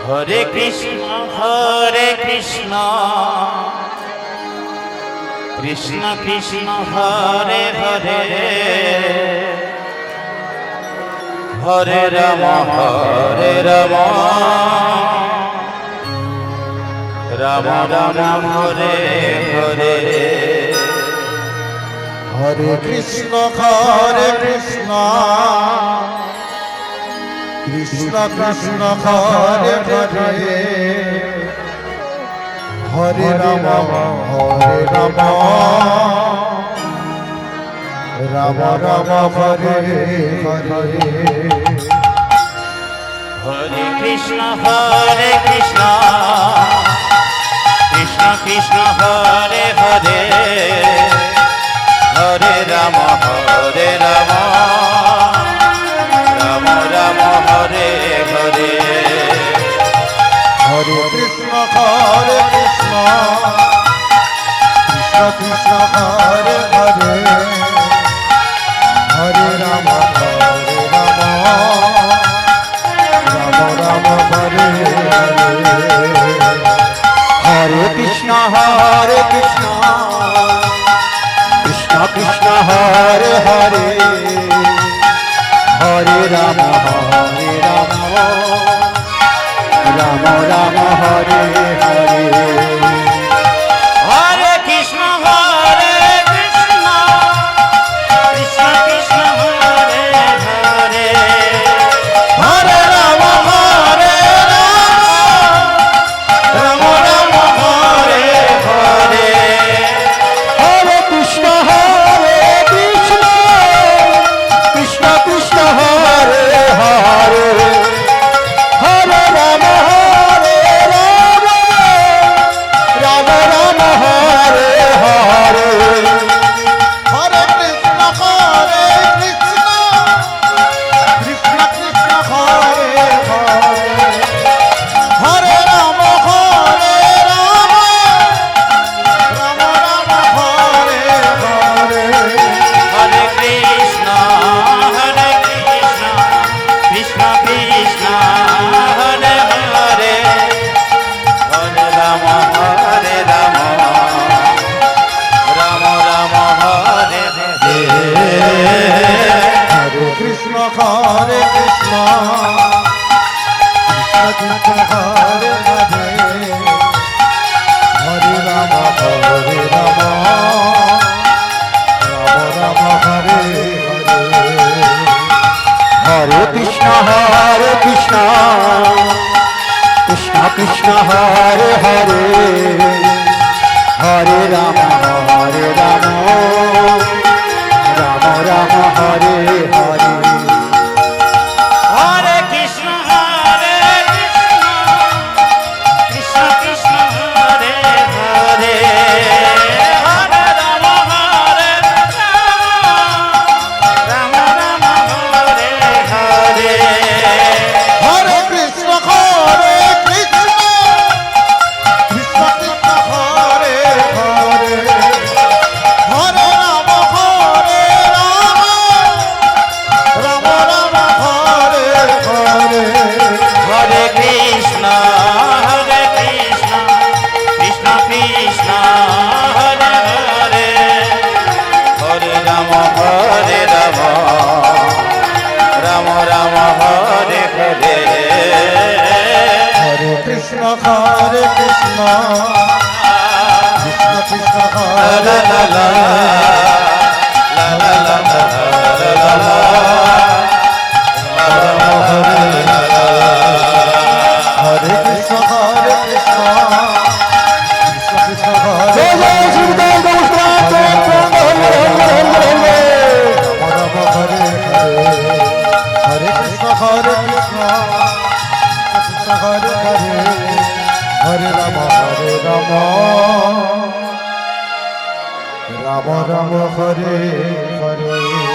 হরে কৃষ্ণ কৃষ্ণ কৃষ্ণ হরে হরে হরে রাম রাম রাম হরে হরে হরে কৃষ্ণ কৃষ্ণ কৃষ্ণ হরে হরে হরে রাম রাম রাম হরে হরে হরে কৃষ্ণ কৃষ্ণ কৃষ্ণ হরে হরে হরে রাম রাম রাম হরে হরে হরে কৃষ্ণ কৃষ্ণ কৃষ্ণ হরে হরে হরে রাম রাম রাম হরে হরে হরে কৃষ্ণ কৃষ্ণ কৃষ্ণ হরে হরে হরে রাম রাম রাম হরে হরে হরে কৃষ্ণ কৃষ্ণ কৃষ্ণ হরে হরে হরে রাম রাম রাম হরে হরে হরে কৃষ্ণ কৃষ্ণ কৃষ্ণ হরে হরে হরে রাম রাম রাম হরে হরে হরে কৃষ্ণ কৃষ্ণ কৃষ্ণ হরে হরে হরে রাম রাম রাম হরে হরে হরে কৃষ্ণ কৃষ্ণ কৃষ্ণ হরে হরে হরে রাম রাম রাম হরে হরে হরে কৃষ্ণ কৃষ্ণ কৃষ্ণ হরে হরে হরে রাম রাম হরে হরে হরে কৃষ্ণ কৃষ্ণ কৃষ্ণ হরে হরে হরে রাম রাম রাম হরে হরে হরে কৃষ্ণ কৃষ্ণ কৃষ্ণ হরে হরে হরে রাম রাম রাম হরে হরে হরে কৃষ্ণ কৃষ্ণ কৃষ্ণ হরে হরে হরে রাম রাম রাম হরে হরে হরে কৃষ্ণ কৃষ্ণ কৃষ্ণ হরে হরে হরে রাম রাম রাম হরে হরে হরে কৃষ্ণ কৃষ্ণ কৃষ্ণ হরে লা লা লা লা লা লা লা লা হরে কৃষ্ণ কৃষ্ণ কৃষ্ণ হরে জয় জয় শ্রীদেব নমস্কার হরে হরে হরে কৃষ্ণ কৃষ্ণ হরে হরে হরে রাম রাম রাম হরে হরে